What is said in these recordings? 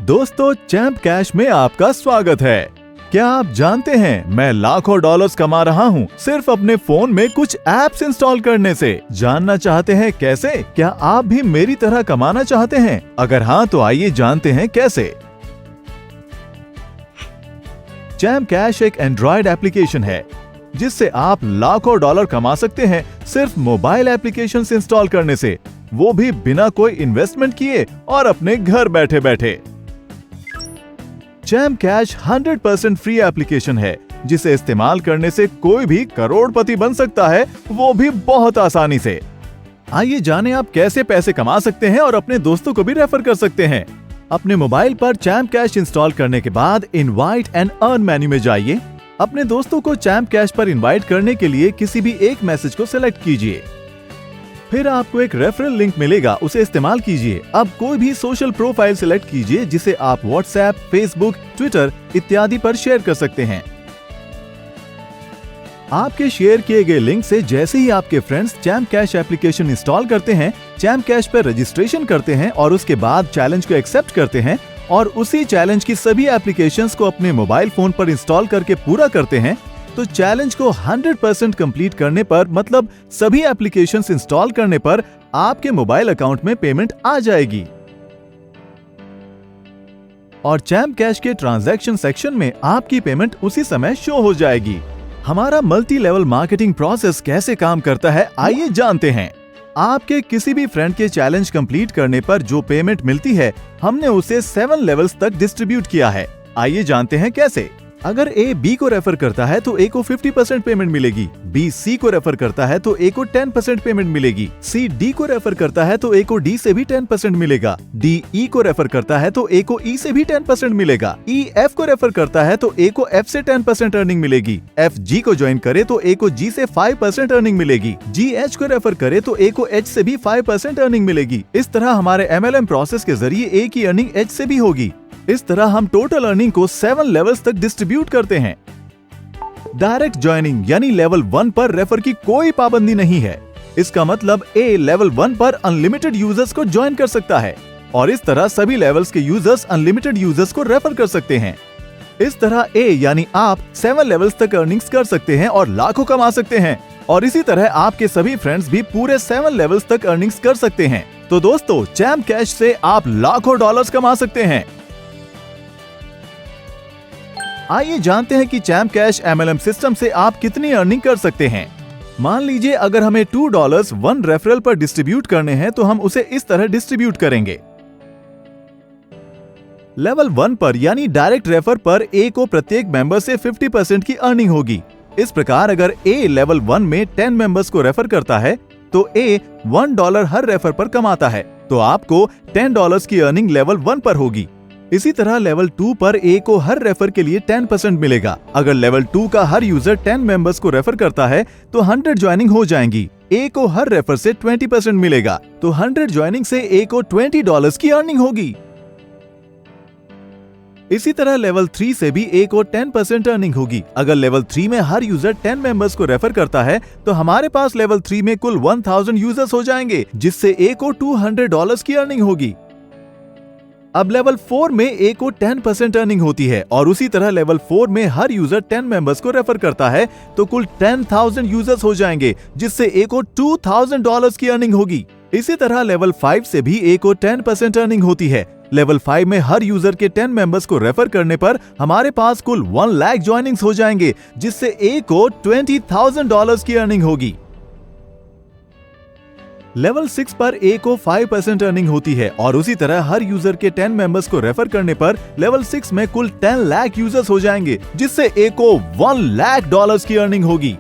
दोस्तों, champ cash में आपका स्वागत है। क्या आप जानते हैं मैं लाखों डॉलर्स कमा रहा हूं सिर्फ अपने फोन में कुछ एप्स इंस्टॉल करने से। जानना चाहते हैं कैसे? क्या आप भी मेरी तरह कमाना चाहते हैं? अगर हाँ तो आइए जानते हैं कैसे। चैंप कैश एक एंड्रॉयड एप्लीकेशन है जिससे आप लाखों डॉलर कमा सकते हैं सिर्फ मोबाइल एप्लीकेशन इंस्टॉल करने से, वो भी बिना कोई इन्वेस्टमेंट किए और अपने घर बैठे बैठे। चैंप कैश 100% फ्री एप्लीकेशन है जिसे इस्तेमाल करने से कोई भी करोड़पति बन सकता है, वो भी बहुत आसानी से। आइए जानें आप कैसे पैसे कमा सकते हैं और अपने दोस्तों को भी रेफर कर सकते हैं। अपने मोबाइल पर चैंप कैश इंस्टॉल करने के बाद इनवाइट एंड अर्न मेन्यू में जाइए। अपने दोस्तों को चैंप कैश पर इनवाइट करने के लिए किसी भी एक मैसेज को सिलेक्ट कीजिए। फिर आपको एक रेफरल लिंक मिलेगा, उसे इस्तेमाल कीजिए। अब कोई भी सोशल प्रोफाइल सिलेक्ट कीजिए जिसे आप व्हाट्सएप, फेसबुक, ट्विटर इत्यादि पर शेयर कर सकते हैं। आपके शेयर किए गए लिंक से जैसे ही आपके friends champ cash application install करते हैं, चैंप कैश पर रजिस्ट्रेशन करते हैं और उसके बाद चैलेंज को एक्सेप्ट करते हैं और उसी चैलेंज की सभी एप्लीकेशंस को अपने मोबाइल फोन पर इंस्टॉल करके पूरा करते हैं, तो चैलेंज को 100% कंप्लीट करने पर, मतलब सभी एप्लीकेशंस इंस्टॉल करने पर आपके मोबाइल अकाउंट में पेमेंट आ जाएगी और चैंप कैश के ट्रांजैक्शन सेक्शन में आपकी पेमेंट उसी समय शो हो जाएगी। हमारा मल्टी लेवल मार्केटिंग प्रोसेस कैसे काम करता है, आइए जानते हैं। आपके किसी भी फ्रेंड के चैलेंज कंप्लीट करने पर जो पेमेंट मिलती है, हमने उसे 7 लेवल्स तक डिस्ट्रीब्यूट किया है। आइए जानते हैं कैसे। अगर ए बी को रेफर करता है तो ए को 50% पेमेंट मिलेगी, बी सी को रेफर करता है तो ए को 10% पेमेंट मिलेगी, सी डी को रेफर करता है तो ए को डी से भी 10% मिलेगा, डी ई को रेफर करता है तो ए को ई से भी 10% मिलेगा, ई एफ को रेफर करता है तो ए को एफ से 10% अर्निंग मिलेगी, एफ जी को ज्वाइन करे तो ए को जी से 5% अर्निंग मिलेगी, जी एच को रेफर करे तो ए को एच से भी 5% अर्निंग मिलेगी। इस तरह हमारे MLM प्रोसेस के जरिए ए की अर्निंग एच से भी होगी। इस तरह हम टोटल अर्निंग को 7 लेवल्स तक डिस्ट्रीब्यूट करते हैं। डायरेक्ट ज्वाइनिंग यानी लेवल 1 पर रेफर की कोई पाबंदी नहीं है। इसका मतलब ए लेवल 1 पर अनलिमिटेड यूजर्स को ज्वाइन कर सकता है और इस तरह सभी लेवल्स के यूजर्स अनलिमिटेड यूजर्स को रेफर कर सकते हैं। इस तरह ए यानी आप 7 लेवल्स तक अर्निंग्स कर सकते हैं और लाखों कमा सकते हैं और इसी तरह आपके सभी फ्रेंड्स भी पूरे 7 लेवल्स तक अर्निंग्स कर सकते हैं। तो दोस्तों, चैंप कैश से आप लाखों डॉलर्स कमा सकते हैं। आइए जानते हैं कि चैंप कैश MLM सिस्टम से आप कितनी अर्निंग कर सकते हैं। मान लीजिए अगर हमें $2 1 रेफरल पर डिस्ट्रीब्यूट करने हैं तो हम उसे इस तरह डिस्ट्रीब्यूट करेंगे। लेवल 1 पर यानी डायरेक्ट रेफर पर ए को प्रत्येक मेंबर से 50% की अर्निंग होगी। इस प्रकार अगर ए लेवल 1 में 10 मेंबर्स को रेफर करता है तो ए $1 हर रेफर पर कमाता है, तो आपको $10 की अर्निंग लेवल 1 पर होगी। इसी तरह लेवल 2 पर ए को हर रेफर के लिए 10% मिलेगा। अगर लेवल 2 का हर यूजर 10 मेंबर्स को रेफर करता है तो 100 ज्वाइनिंग हो जाएंगी। ए को हर रेफर से 20% मिलेगा, तो 100 ज्वाइनिंग से ए को $20 की अर्निंग होगी। इसी तरह लेवल 3 से भी ए को 10% अर्निंग होगी। अगर लेवल 3 में हर यूजर 10 मेंबर्स को रेफर करता है तो हमारे पास लेवल 3 में कुल 1000 यूजर्स हो जाएंगे, जिससे ए को $200 की अर्निंग होगी। अब लेवल 4 में ए को 10% अर्निंग होती है और उसी तरह लेवल 4 में हर यूजर 10 मेंबर्स को रेफर करता है तो कुल 10,000 यूजर्स हो जाएंगे, जिससे ए को $2,000 की अर्निंग होगी। इसी तरह लेवल 5 से भी ए को 10% अर्निंग होती है। लेवल 5 में हर यूजर के 10 मेंबर्स को रेफर करने पर हमारे पास कुल 1 लाख ज्वाइनिंग्स हो जाएंगे, जिससे ए को $20,000 की अर्निंग होगी। लेवल 6 पर ए को 5% अर्निंग होती है और उसी तरह हर यूजर के 10 मेंबर्स को रेफर करने पर लेवल 6 में कुल 10 लाख यूजर्स हो जाएंगे, जिससे ए को $1 लाख की अर्निंग होगी।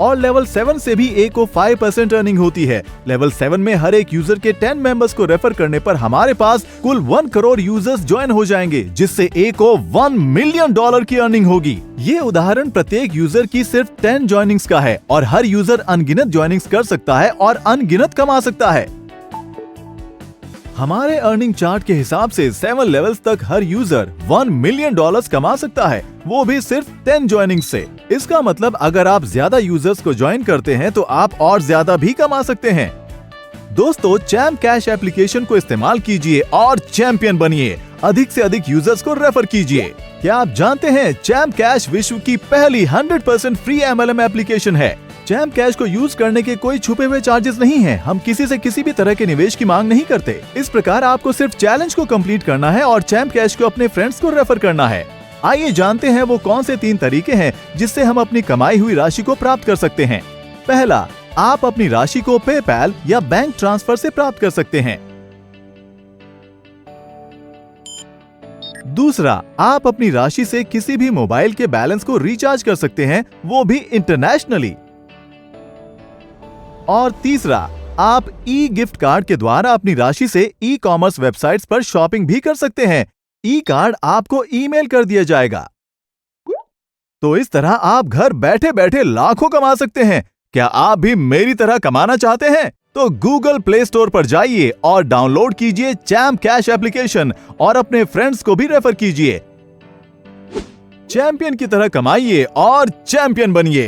और लेवल 7 से भी ए को 5% अर्निंग होती है। लेवल 7 में हर एक यूजर के 10 मेंबर्स को रेफर करने पर हमारे पास कुल 1 करोड़ यूजर्स ज्वाइन हो जाएंगे, जिससे ए को $1 मिलियन की अर्निंग होगी। ये उदाहरण प्रत्येक यूजर की सिर्फ 10 ज्वाइनिंग्स का है और हर यूजर अनगिनत ज्वाइनिंग्स कर सकता है और अनगिनत कमा सकता है। हमारे अर्निंग चार्ट के हिसाब से 7 लेवल्स तक हर यूजर $1 मिलियन कमा सकता है, वो भी सिर्फ 10 ज्वाइनिंग से। इसका मतलब अगर आप ज्यादा यूजर्स को ज्वाइन करते हैं तो आप और ज्यादा भी कमा सकते हैं। दोस्तों, चैम्प कैश एप्लीकेशन को इस्तेमाल कीजिए और चैंपियन बनिए। अधिक से अधिक यूजर्स को रेफर कीजिए। क्या आप जानते हैं चैम्प कैश विश्व की पहली 100% फ्री MLM एप्लीकेशन है। चैम्प कैश को यूज करने के कोई छुपे हुए चार्जेस नहीं हैं। हम किसी से किसी भी तरह के निवेश की मांग नहीं करते। इस प्रकार आपको सिर्फ चैलेंज को कंप्लीट करना है और चैम्प कैश को अपने फ्रेंड्स को रेफर करना है। आइए जानते हैं वो कौन से 3 तरीके हैं जिससे हम अपनी कमाई हुई राशि को प्राप्त कर सकते हैं। पहला, आप अपनी राशि को पेपैल या बैंक ट्रांसफर से प्राप्त कर सकते हैं। दूसरा, आप अपनी राशि से किसी भी मोबाइल के बैलेंस को रिचार्ज कर सकते हैं, वो भी इंटरनेशनली। और तीसरा, आप ई गिफ्ट कार्ड के द्वारा अपनी राशि से ई कॉमर्स वेबसाइट्स पर शॉपिंग भी कर सकते हैं। ई कार्ड आपको ईमेल कर दिया जाएगा। तो इस तरह आप घर बैठे बैठे लाखों कमा सकते हैं। क्या आप भी मेरी तरह कमाना चाहते हैं? तो गूगल प्ले स्टोर पर जाइए और डाउनलोड कीजिए चैम्प कैश एप्लीकेशन और अपने फ्रेंड्स को भी रेफर कीजिए। चैंपियन की तरह कमाइए और चैंपियन बनिए।